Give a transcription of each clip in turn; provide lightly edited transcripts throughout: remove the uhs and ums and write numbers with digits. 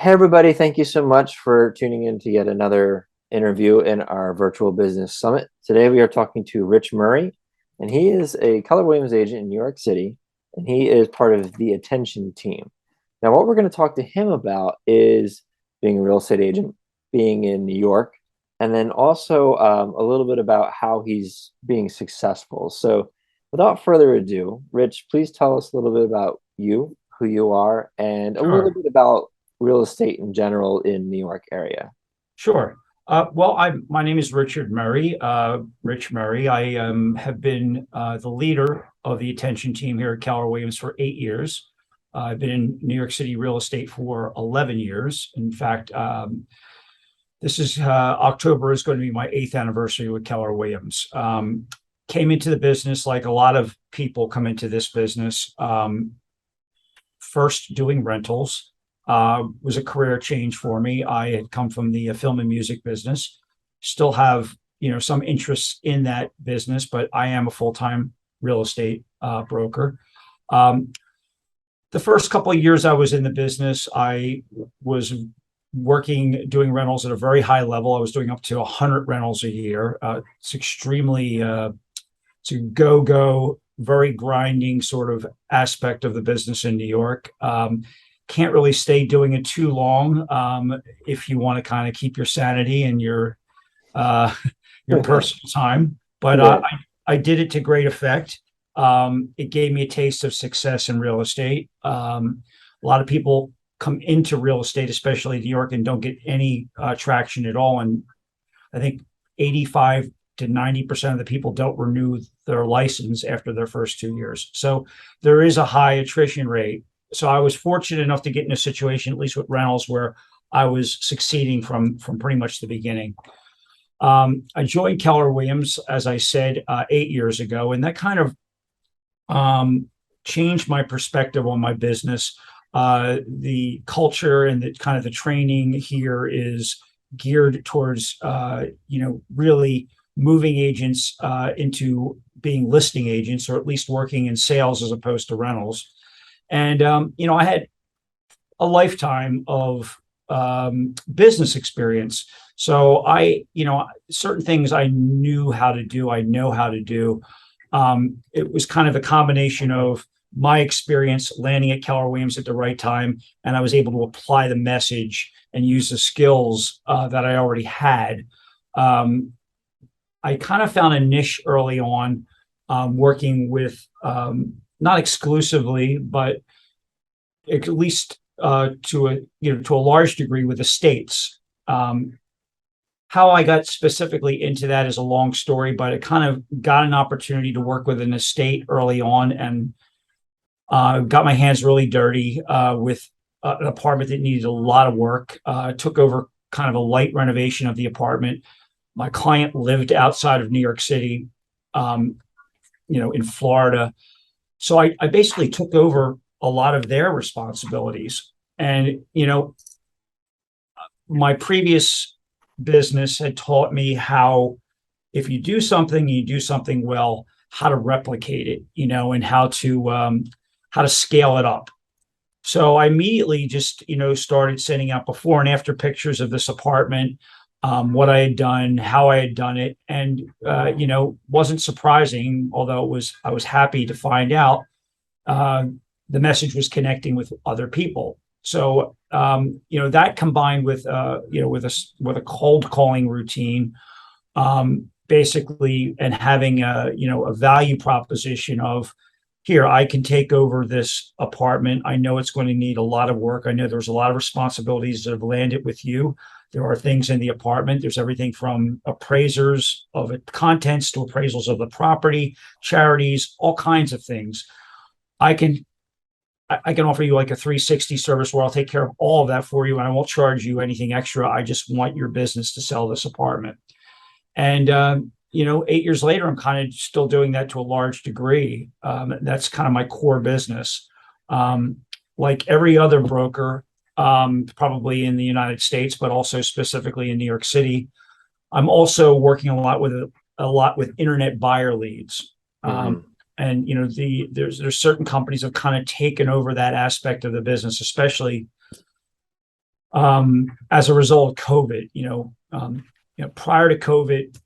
Hey, everybody. Thank you so much for tuning in to yet another interview in our virtual business summit. Today, we are talking to Rich Murray, and he is a Keller Williams agent in New York City, and he is part of the Attention team. Now, what we're going to talk to him about is being a real estate agent, being in New York, and then also a little bit about how he's being successful. So, without further ado, Rich, please tell us a little bit about you, who you are, and a little Sure, bit about real estate in general in New York area. sure. My name is Richard Murray. Rich Murray. I have been the leader of the Attention team here at Keller Williams for 8 years. I've been in New York City real estate for 11 years. In fact, this is October is going to be my eighth anniversary with Keller Williams. Came into the business like a lot of people come into this business. First doing rentals. Was a career change for me. I had come from the film and music business, still have some interest in that business, but I am a full-time real estate broker. Um, the first couple of years I was in the business, I was working doing rentals at a very high level. I was doing up to 100 rentals a year. It's extremely to go, very grinding sort of aspect of the business in New York. Can't really stay doing it too long if you want to kind of keep your sanity and uh, your personal time. But Yeah. I did it to great effect. It gave me a taste of success in real estate. A lot of people come into real estate, especially New York, and don't get any traction at all. And I think 85 to 90% of the people don't renew their license after their first 2 years. So there is a high attrition rate. So I was fortunate enough to get in a situation, at least with rentals, where I was succeeding from pretty much the beginning. I joined Keller Williams, as I said, 8 years ago, and that kind of changed my perspective on my business. The culture and the kind of the training here is geared towards really moving agents into being listing agents, or at least working in sales as opposed to rentals. And I had a lifetime of business experience. So certain things I knew how to do, I know how to do. It was kind of a combination of my experience landing at Keller Williams at the right time, and I was able to apply the message and use the skills that I already had. Um, I kind of found a niche early on, working with not exclusively, but at least to a large degree with the states. Um, how I got specifically into that is a long story, but it kind of got an opportunity to work with an estate early on, and got my hands really dirty with an apartment that needed a lot of work. Took over kind of a light renovation of the apartment. My client lived outside of New York City, um, in Florida. So I basically took over a lot of their responsibilities. And, my previous business had taught me how, if you do something, you do something well, how to replicate it, and how to scale it up. So I immediately just, started sending out before and after pictures of this apartment, what I had done, how I had done it, and wasn't surprising. Although I was happy to find out uh, the message was connecting with other people. So that combined with with a cold calling routine, basically, and having a value proposition of, here, I can take over this apartment. I know it's going to need a lot of work. I know there's a lot of responsibilities that have landed with you. There are things in the apartment. There's everything from appraisers of the contents to appraisals of the property, charities, all kinds of things. I can I can offer you like a 360 service where I'll take care of all of that for you, and I won't charge you anything extra. I just want your business to sell this apartment. And 8 years later, I'm kind of still doing that to a large degree. That's kind of my core business. Um, like every other broker, probably in the United States, but also specifically in New York City, I'm also working a lot with internet buyer leads. Um, Hmm. and there's certain companies have kind of taken over that aspect of the business, especially as a result of COVID. Prior to COVID,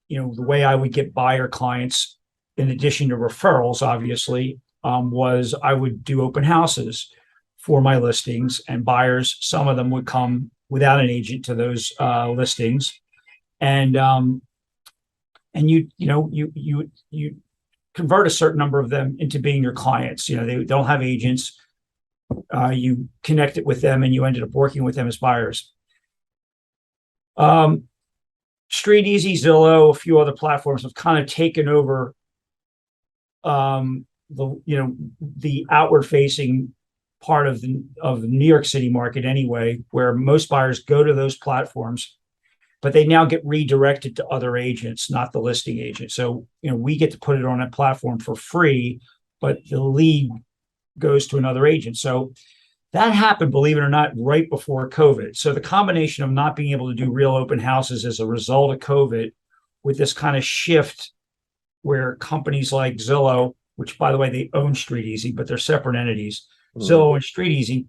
the way I would get buyer clients, in addition to referrals, obviously, was I would do open houses for my listings, and buyers, some of them would come without an agent to those listings, and you convert a certain number of them into being your clients. They don't have agents. You connected with them, and you ended up working with them as buyers. StreetEasy, Zillow, a few other platforms have kind of taken over the outward facing part of the New York City market anyway, where most buyers go to those platforms, but they now get redirected to other agents, not the listing agent. So, we get to put it on a platform for free, but the lead goes to another agent. So that happened, believe it or not, right before COVID. So the combination of not being able to do real open houses as a result of COVID, with this kind of shift where companies like Zillow, which by the way, they own StreetEasy, but they're separate entities, Zillow and StreetEasy,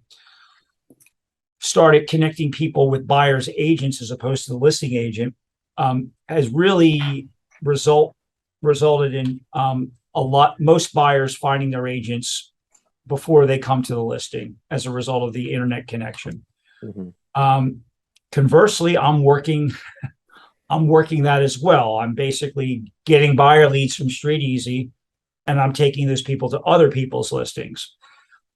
started connecting people with buyers agents as opposed to the listing agent, has really resulted in most buyers finding their agents before they come to the listing as a result of the internet connection. Conversely, I'm working that as well. I'm basically getting buyer leads from StreetEasy, and I'm taking those people to other people's listings.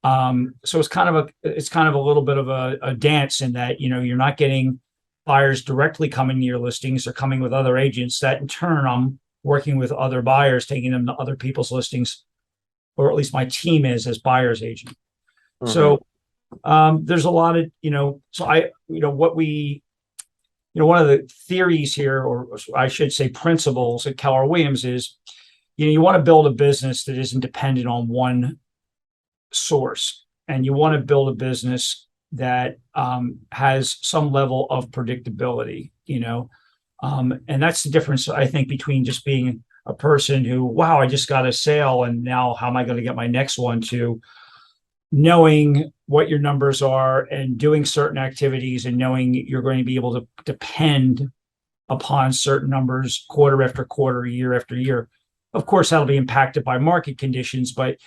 So it's kind of a little bit of a dance in that, you're not getting buyers directly coming to your listings. They're coming with other agents that in turn, I'm working with other buyers, taking them to other people's listings, or at least my team is as buyer's agent. So there's a lot of, one of the theories here, or I should say principles at Keller Williams is, you want to build a business that isn't dependent on one source, and you want to build a business that has some level of predictability, and that's the difference, I think, between just being a person who, wow, I just got a sale and now how am I going to get my next one, to knowing what your numbers are and doing certain activities and knowing you're going to be able to depend upon certain numbers quarter after quarter, year after year. Of course, that'll be impacted by market conditions, but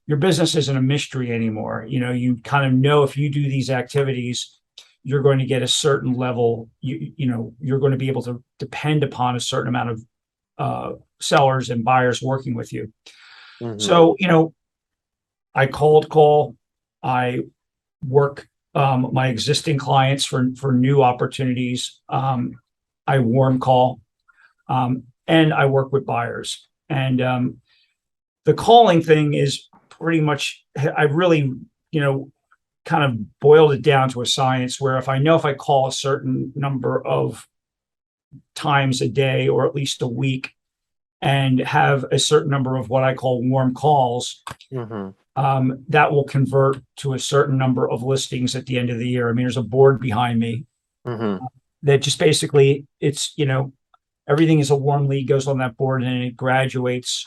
your business isn't a mystery anymore. You kind of know if you do these activities, you're going to get a certain level. You're going to be able to depend upon a certain amount of sellers and buyers working with you. So, I cold call, I work my existing clients for new opportunities. I warm call, and I work with buyers. And the calling thing is pretty much, I really, kind of boiled it down to a science where if I call a certain number of times a day or at least a week and have a certain number of what I call warm calls, that will convert to a certain number of listings at the end of the year. I mean, there's a board behind me that just basically everything is a warm lead, goes on that board, and it graduates,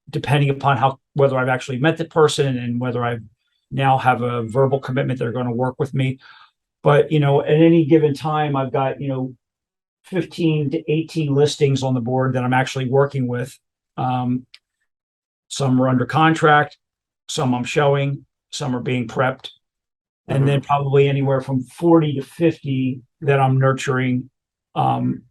depending upon whether I've actually met the person and whether I now have a verbal commitment they're going to work with me. But, at any given time, I've got, 15 to 18 listings on the board that I'm actually working with. Some are under contract, some I'm showing, some are being prepped, and then probably anywhere from 40 to 50 that I'm nurturing. And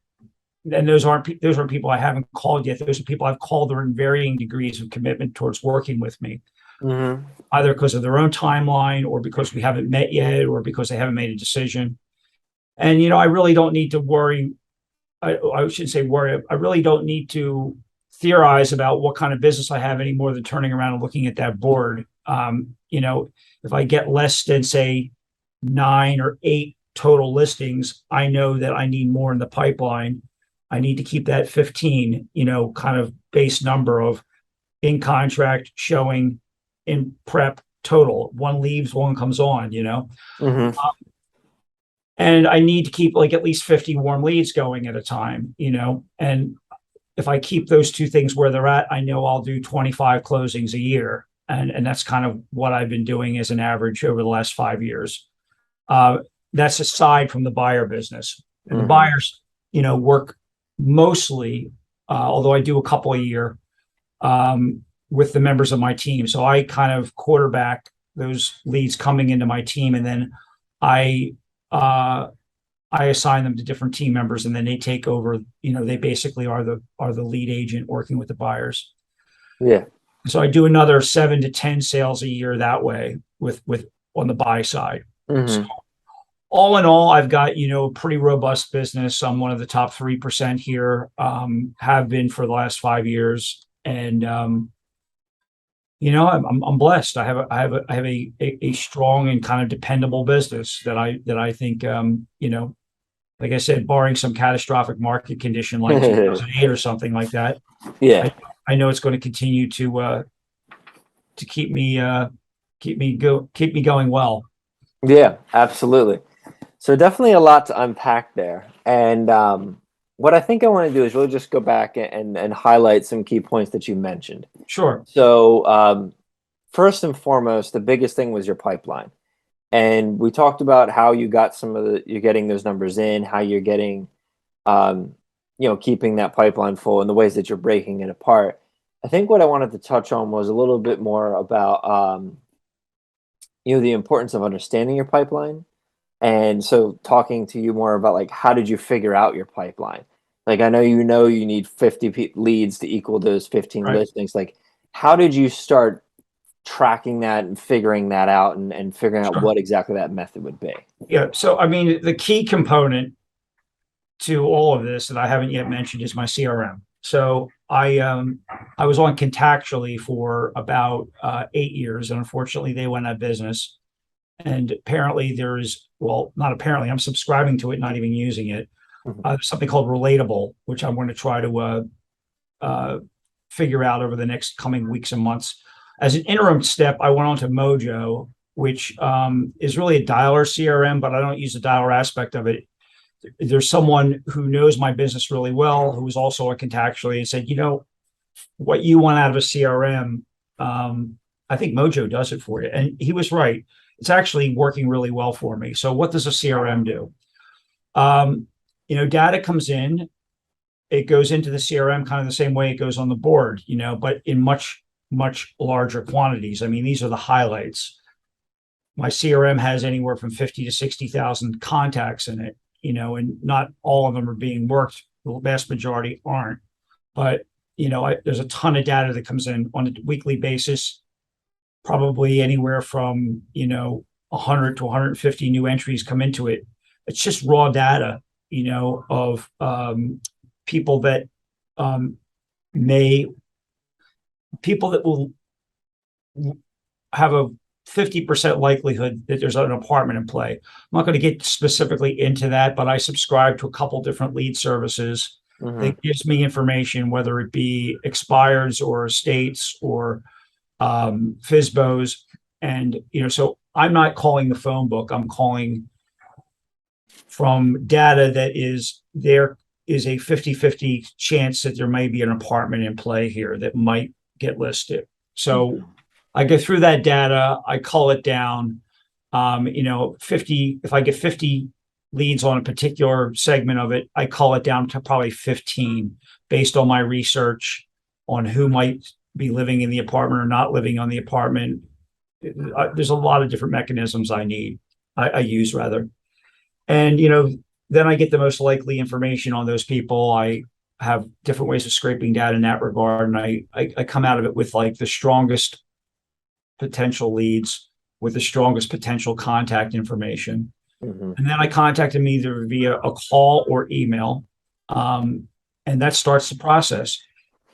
those aren't people I haven't called yet. Those are people I've called that are in varying degrees of commitment towards working with me, either because of their own timeline or because we haven't met yet or because they haven't made a decision. And, I really don't need to worry. I shouldn't say worry. I really don't need to theorize about what kind of business I have any more than turning around and looking at that board. If I get less than, say, 9 or 8 total listings, I know that I need more in the pipeline. I need to keep that 15, kind of base number of in contract, showing, in prep, total. One leaves, one comes on, and I need to keep at least 50 warm leads going at a time, and if I keep those two things where they're at, I know I'll do 25 closings a year. And that's kind of what I've been doing as an average over the last 5 years. That's aside from the buyer business. And the Mhm. buyers, work mostly, although I do a couple a year, with the members of my team. So I kind of quarterback those leads coming into my team, and then I uh, I assign them to different team members, and then they take over. They basically are the lead agent working with the buyers. Yeah. So I do another 7 to 10 sales a year that way with on the buy side. So Hmm. all in all, I've got, a pretty robust business. I'm one of the top 3% here, have been for the last 5 years. And, I'm blessed. I have a strong and kind of dependable business that I think, like I said, barring some catastrophic market condition like 2008 or something like that, Yeah. I know it's going to continue to keep me going well. Yeah, absolutely. So definitely a lot to unpack there. And what I think I want to do is really just go back and highlight some key points that you mentioned. Sure. So first and foremost, the biggest thing was your pipeline. And we talked about how you got you're getting those numbers in, how you're getting, um, keeping that pipeline full and the ways that you're breaking it apart. I think what I wanted to touch on was a little bit more about, the importance of understanding your pipeline. And so talking to you more about like, how did you figure out your pipeline? Like, I know you need 50 leads to equal those 15 Right. listings. Like, how did you start tracking that and figuring that out and figuring out Sure. what exactly that method would be? Yeah. So, I mean, the key component to all of this that I haven't yet mentioned is my CRM. So I was on Contactually for about 8 years, and unfortunately, they went out of business. And apparently, not apparently, I'm subscribing to it, not even using it. Mhm. Something called Relatable, which I'm going to try to uh, figure out over the next coming weeks and months. As an interim step, I went on to Mojo, which is really a dialer CRM, but I don't use the dialer aspect of it. There's someone who knows my business really well, who was also a Contactually, and said, what you want out of a CRM, I think Mojo does it for you. And he was right. It's actually working really well for me. So what does a CRM do? Data comes in, it goes into the CRM kind of the same way it goes on the board, but in much, much larger quantities. I mean, these are the highlights. My CRM has anywhere from 50 to 60,000 contacts in it, and not all of them are being worked. The vast majority aren't. But, there's a ton of data that comes in on a weekly basis, probably anywhere from, 100 to 150 new entries come into it. It's just raw data, of people that um, may people that will have a 50% likelihood that there's an apartment in play. I'm not going to get specifically into that, but I subscribe to a couple different lead services Mhm. that gives me information, whether it be expireds or estates or FISBOs. And, so I'm not calling the phone book. I'm calling from data that there is a 50-50 chance that there may be an apartment in play here that might get listed. So Mhm. I go through that data, I cull it down. 50, if I get 50 leads on a particular segment of it, I cull it down to probably 15 based on my research on who might be living in the apartment or not living on the apartment. There's a lot of different mechanisms I use rather. And, then I get the most likely information on those people. I have different ways of scraping data in that regard. And I come out of it with like the strongest potential leads with the strongest potential contact information. Mhm. And then I contact them either via a call or email. Um, and that starts the process.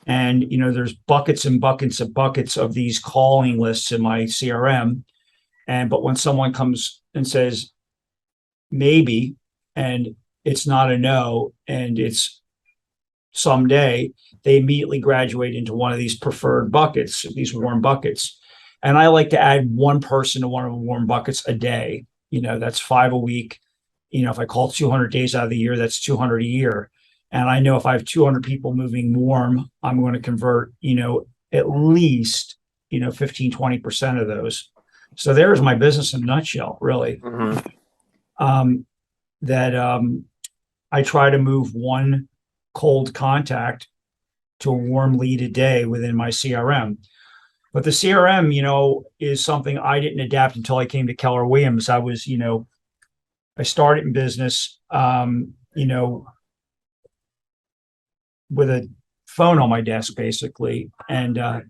And, there's buckets and buckets and buckets of these calling lists in my CRM. But when someone comes and says, maybe, and it's not a no, and it's someday, they immediately graduate into one of these preferred buckets, these warm buckets. And I like to add one person to one of the warm buckets a day. That's 5 a week. If I call 200 days out of the year, that's 200 a year. And I know if I have 200 people moving warm, I'm going to convert, at least, 15, 20% of those. So there's my business in a nutshell, really. Mhm. um, that I try to move one cold contact to a warm lead a day within my CRM. But the CRM, is something I didn't adapt until I came to Keller Williams. I started in business, with a phone on my desk basically, and a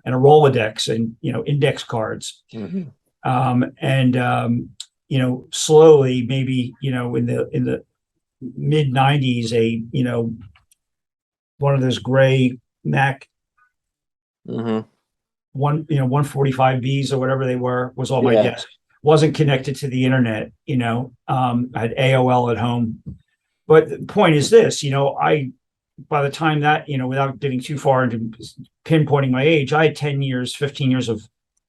Rolodex and index cards. Hmm. Slowly, maybe in the mid '90s, one of those gray Mac Hmm. 145Bs or whatever they were was on my Yeah. desk. Wasn't connected to the internet. I had AOL at home. But the point is this, I by the time that, without getting too far into pinpointing my age, I had 10 years, 15 years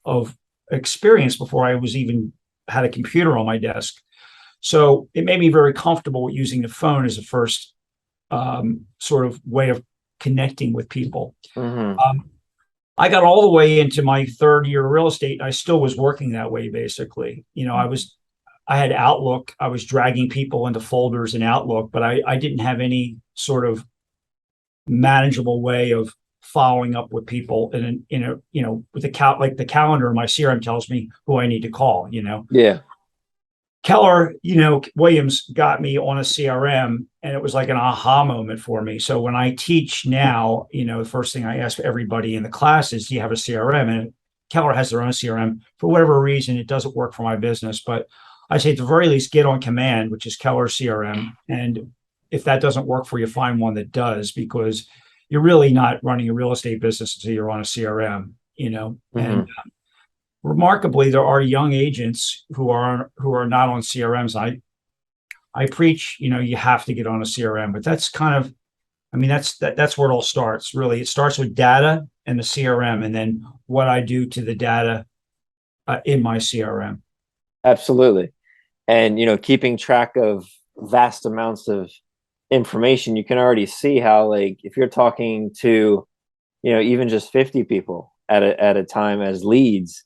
of experience before I was even had a computer on my desk. So it made me very comfortable using the phone as a first sort of way of connecting with people. Hmm. Um, I got all the way into my third year of real estate, and I still was working that way basically. I had Outlook. I was dragging people into folders in Outlook, but I didn't have any sort of manageable way of following up with people with like the calendar. My CRM tells me who I need to call. Yeah. Keller, Williams got me on a CRM, and it was like an aha moment for me. So when I teach now, the first thing I ask everybody in the class is, do you have a CRM? And Keller has their own CRM. For whatever reason, it doesn't work for my business, but I say at the very least, get on Command, which is Keller CRM. And if that doesn't work for you, find one that does, because you're really not running a real estate business until you're on a CRM. And Hmm. remarkably, there are young agents who are not on CRMs. I preach, you have to get on a CRM, but that's kind of, I mean, that's where it all starts. Really, it starts with data and the CRM, and then what I do to the data in my CRM. Absolutely. And keeping track of vast amounts of information, you can already see how, like, if you're talking to even just 50 people at a time as leads,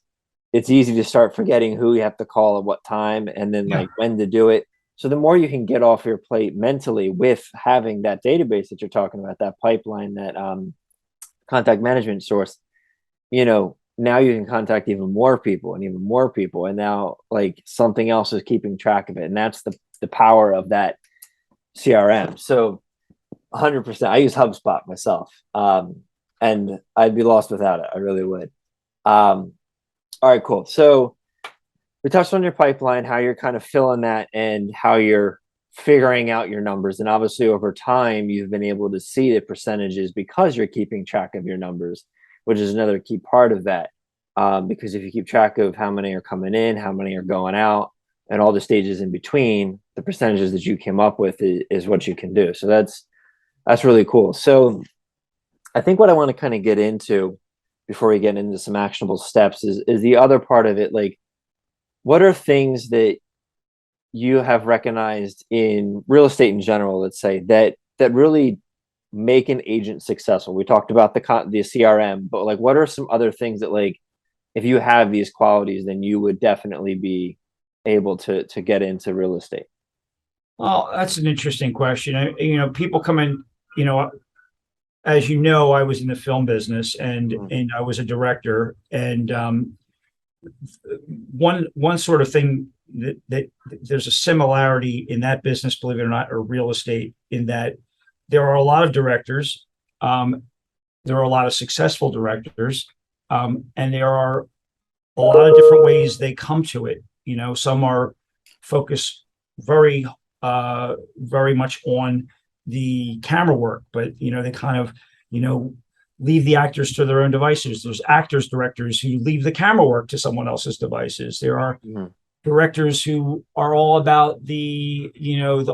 it's easy to start forgetting who you have to call at what time, and then Yeah. like when to do it. So the more you can get off your plate mentally with having that database that you're talking about, that pipeline, that contact management source, now you can contact even more people and even more people, and now like something else is keeping track of it, and that's the power of that CRM. So 100%, I use HubSpot myself, and I'd be lost without it. I really would. All right, cool. So we touched on your pipeline, how you're kind of filling that, and how you're figuring out your numbers. And obviously, over time, you've been able to see the percentages because you're keeping track of your numbers, which is another key part of that. Because if you keep track of how many are coming in, how many are going out, and all the stages in between, the percentages that you came up with is what you can do. So that's really cool. So I think what I want to kind of get into before we get into some actionable steps is the other part of it. Like, what are things that you have recognized in real estate in general, let's say, that really make an agent successful? We talked about the CRM, but like, what are some other things that, like, if you have these qualities, then you would definitely be able to get into real estate? Well, that's an interesting question. People come in, as I was in the film business, and Mm. I was a director, and one sort of thing that there's a similarity in that business, believe it or not, or real estate, in that there are a lot of directors, um, there are a lot of successful directors, and there are a lot of different ways they come to it. Some are focused very, very much on the camera work, but they kind of, you know, leave the actors to their own devices. There's actors, directors who leave the camera work to someone else's devices. There are Mhm. directors who are all about the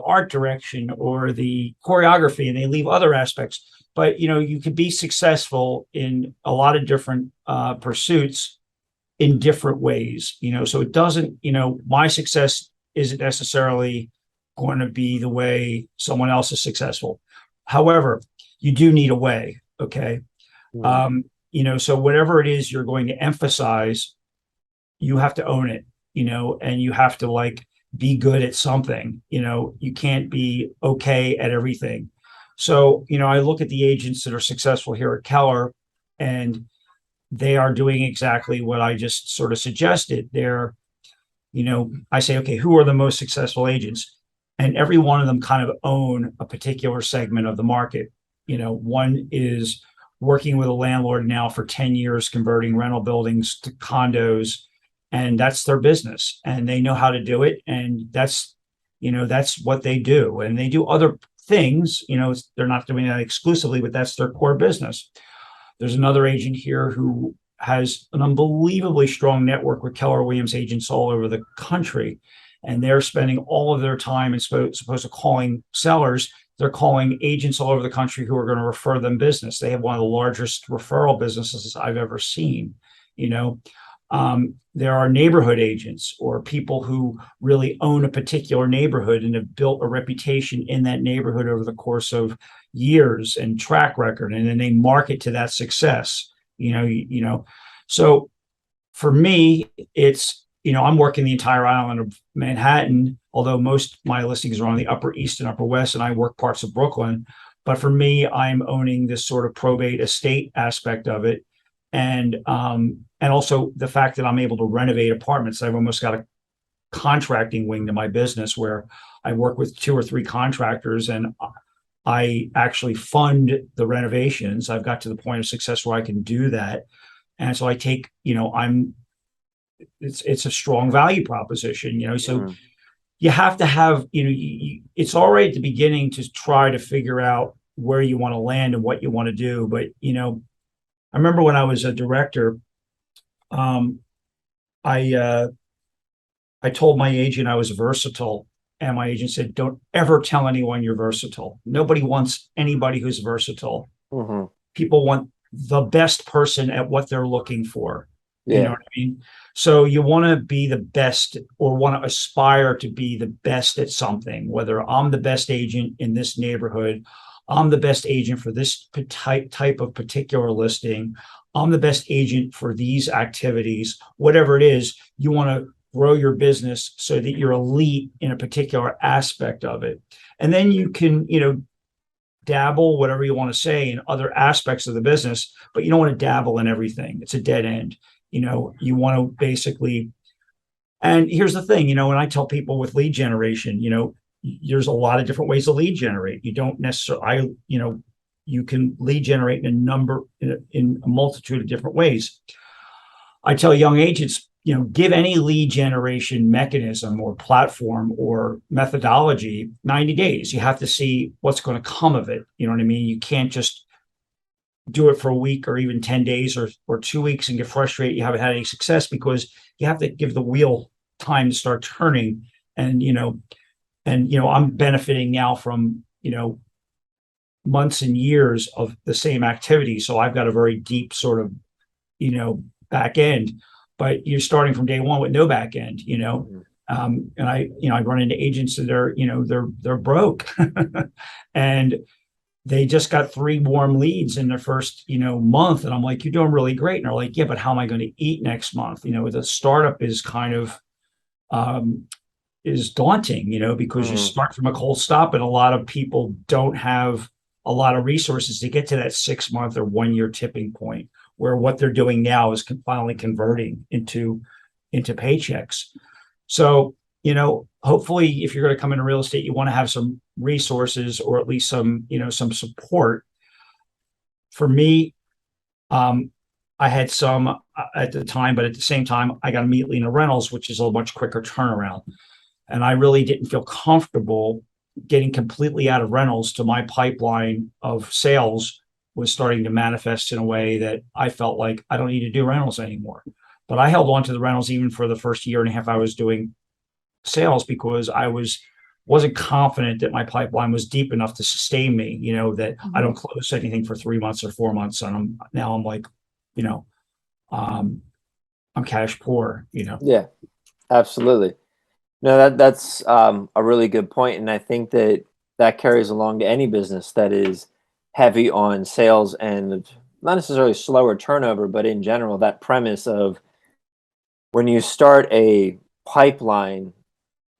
art direction or the choreography, and they leave other aspects. But you could be successful in a lot of different pursuits in different ways. So it doesn't, my success isn't necessarily going to be the way someone else is successful. However, you do need a way. Okay. Mhm. So whatever it is you're going to emphasize, you have to own it, and you have to, like, be good at something. You can't be okay at everything. So, I look at the agents that are successful here at Keller, and they are doing exactly what I just sort of suggested. I say, okay, who are the most successful agents? And every one of them kind of own a particular segment of the market. One is working with a landlord now for 10 years, converting rental buildings to condos, and that's their business. And they know how to do it. And that's what they do. And they do other things, they're not doing that exclusively, but that's their core business. There's another agent here who has an unbelievably strong network with Keller Williams agents all over the country. And they're spending all of their time, as opposed to calling sellers, they're calling agents all over the country who are going to refer them business. They have one of the largest referral businesses I've ever seen. There are neighborhood agents or people who really own a particular neighborhood and have built a reputation in that neighborhood over the course of years and track record, and then they market to that success. So for me, it's, I'm working the entire island of Manhattan, although most of my listings are on the Upper East and Upper West, and I work parts of Brooklyn. But for me, I'm owning this sort of probate estate aspect of it. And also the fact that I'm able to renovate apartments. I've almost got a contracting wing to my business where I work with 2 or 3 contractors, and I actually fund the renovations. I've got to the point of success where I can do that. And so I take, it's a strong value proposition, so Mhm. you have to have, it's all right at the beginning to try to figure out where you want to land and what you want to do. But, I remember when I was a director, um, I I told my agent I was versatile, and my agent said, "Don't ever tell anyone you're versatile. Nobody wants anybody who's versatile. Mhm. People want the best person at what they're looking for." You know Yeah. what I mean? So you want to be the best, or want to aspire to be the best at something, whether I'm the best agent in this neighborhood, I'm the best agent for this type of particular listing, I'm the best agent for these activities, whatever it is, you want to grow your business so that you're elite in a particular aspect of it. And then you can, dabble, whatever you want to say, in other aspects of the business, but you don't want to dabble in everything. It's a dead end. You want to basically, and here's the thing, when I tell people with lead generation, there's a lot of different ways to lead generate. You don't necessarily, you can lead generate in a multitude of different ways. I tell young agents, give any lead generation mechanism or platform or methodology 90 days. You have to see what's going to come of it. You know what I mean? You can't just do it for a week or even 10 days or 2 weeks and get frustrated you haven't had any success, because you have to give the wheel time to start turning. And I'm benefiting now from, months and years of the same activity. So I've got a very deep sort of, back end, but you're starting from day one with no back end. Mhm. And I run into agents that are, they're broke and they just got 3 warm leads in their first, month. And I'm like, you're doing really great. And they're like, yeah, but how am I going to eat next month? The startup is kind of, is daunting, because you Mhm. start from a cold stop, and a lot of people don't have a lot of resources to get to that 6 month or 1 year tipping point where what they're doing now is finally converting into paychecks. So, hopefully if you're going to come into real estate, you want to have some resources, or at least some support. For me, um, I had some at the time, but at the same time, I got immediately into rentals, which is a much quicker turnaround. And I really didn't feel comfortable getting completely out of rentals till my pipeline of sales was starting to manifest in a way that I felt like I don't need to do rentals anymore. But I held on to the rentals even for the first year and a half I was doing sales, because wasn't confident that my pipeline was deep enough to sustain me, that I don't close anything for 3 months or 4 months. And I'm like, you know, um, I'm cash poor, Yeah, absolutely. No, that's a really good point, and I think that that carries along to any business that is heavy on sales and not necessarily slower turnover, but in general, that premise of when you start a pipeline,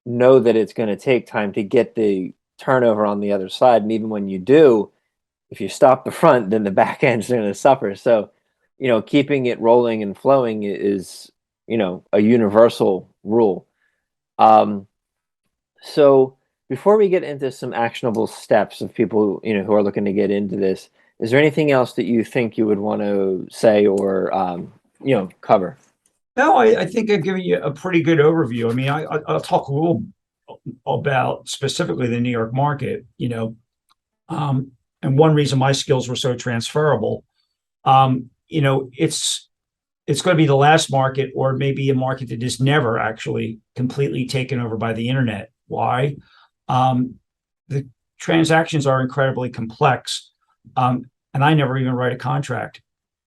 know that it's going to take time to get the turnover on the other side. And even when you do, if you stop the front, then the back end's going to suffer. So, keeping it rolling and flowing is, a universal rule. Um, so before we get into some actionable steps of people, who are looking to get into this, is there anything else that you think you would want to say or, cover? No, I think I've given you a pretty good overview. I mean, I'll talk a little about specifically the New York market, um, and one reason my skills were so transferable. It's going to be the last market, or maybe a market that is never actually completely taken over by the internet. Why? The transactions are incredibly complex, and I never even write a contract,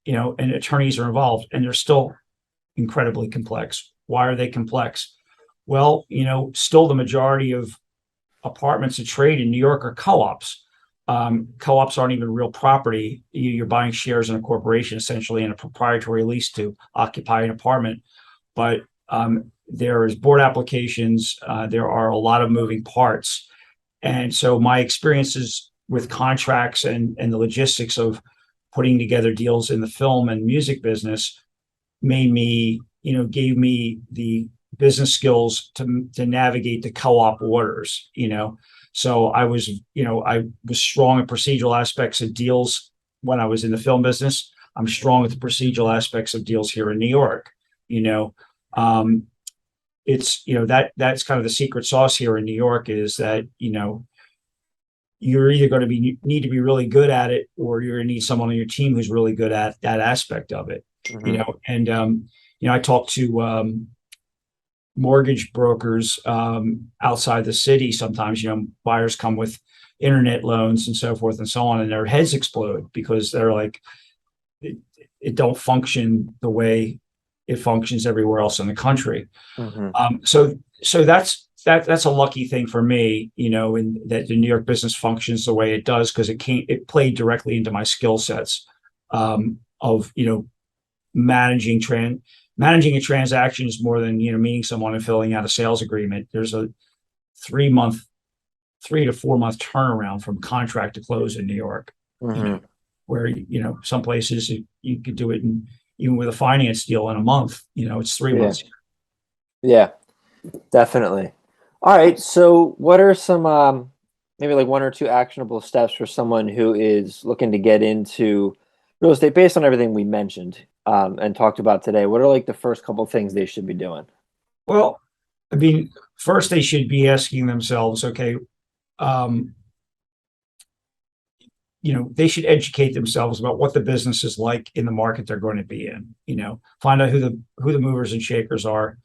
and attorneys are involved, and they're still incredibly complex. Why are they complex? Well, still the majority of apartments that trade in New York are co-ops. Co-ops aren't even real property. You're buying shares in a corporation, essentially, in a proprietary lease to occupy an apartment. But there is board applications. There are a lot of moving parts. And so my experiences with contracts and the logistics of putting together deals in the film and music business made me, gave me the business skills to navigate the co-op waters, So I was strong in procedural aspects of deals when I was in the film business. I'm strong with the procedural aspects of deals here in New York. You know, it's that's kind of the secret sauce here in New York is that you're either going to need to be really good at it, or you're going to need someone on your team who's really good at that aspect of it. Mm-hmm. And I talk to mortgage brokers outside the city sometimes. Buyers come with internet loans and so forth and so on, and their heads explode because they're like, it don't function the way it functions everywhere else in the country. Mm-hmm. So that's a lucky thing for me, in that the New York business functions the way it does, because it played directly into my skill sets of managing a transaction is more than meeting someone and filling out a sales agreement. There's a 3 to 4 month turnaround from contract to close in New York. Mm-hmm. Where some places you could do it even with a finance deal in a month. It's 3 months. Yeah, definitely. All right. So what are some maybe like 1 or 2 actionable steps for someone who is looking to get into real estate based on everything we mentioned and talked about today? What are like the first couple things they should be doing? Well, I mean, first they should be asking themselves, okay, they should educate themselves about what the business is like in the market they're going to be in. Find out who the movers and shakers are,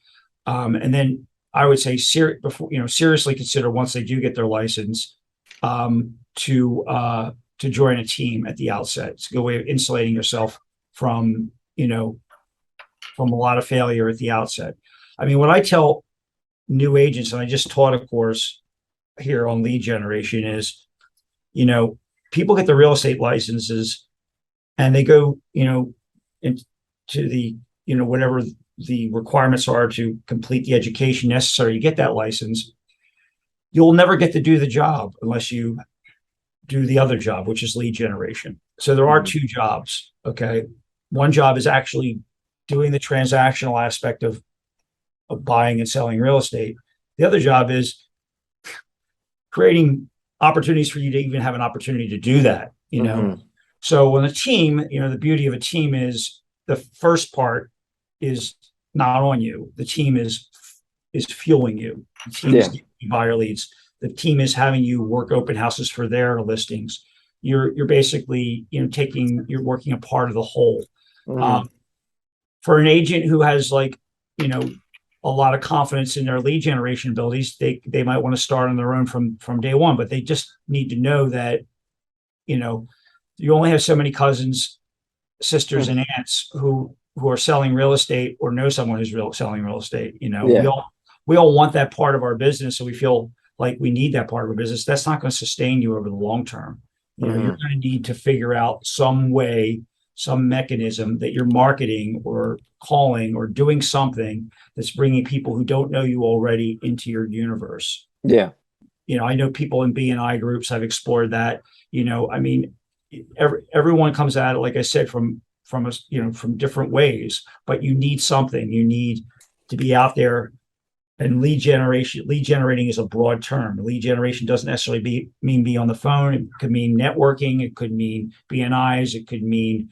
and then I would say seriously consider, once they do get their license, to join a team at the outset. It's a good way of insulating yourself from a lot of failure at the outset. I mean, what I tell new agents, and I just taught a course here on lead generation, is people get the real estate licenses and they go into the whatever the requirements are to complete the education necessary to get that license. You'll never get to do the job unless you do the other job, which is lead generation. So there are 2 jobs. Okay. One job is actually doing the transactional aspect of buying and selling real estate. The other job is creating opportunities for you to even have an opportunity to do that. So when a team, the beauty of a team is the first part is not on you. The team is fueling you. The team is giving you buyer leads. The team is having you work open houses for their listings. You're basically you're working a part of the whole. For an agent who has a lot of confidence in their lead generation abilities, they might want to start on their own from day one, but they just need to know that you only have so many cousins, sisters, and aunts who are selling real estate, or know someone who's selling real estate. We all want that part of our business, so we feel like we need that part of our business. That's not going to sustain you over the long term. You're going to need to figure out some way some mechanism that you're marketing or calling or doing something that's bringing people who don't know you already into your universe. Yeah. I know people in BNI groups have explored that. I mean, everyone comes at it, like I said, from us, from different ways, but you need something. You need to be out there. And lead generating is a broad term. Lead generation doesn't necessarily mean be on the phone. It could mean networking. It could mean BNIs. It could mean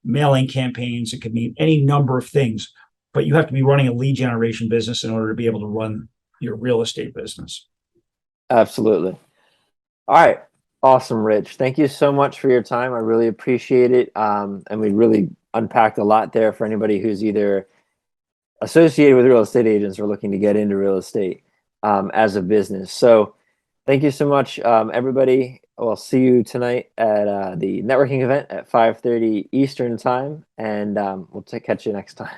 mailing campaigns. It could mean any number of things. But you have to be running a lead generation business in order to be able to run your real estate business. Absolutely. All right. Awesome, Rich. Thank you so much for your time. I really appreciate it. And we really unpacked a lot there for anybody who's either associated with real estate agents or looking to get into real estate as a business. So thank you so much, everybody. We'll see you tonight at the networking event at 5:30 Eastern time, and we'll catch you next time.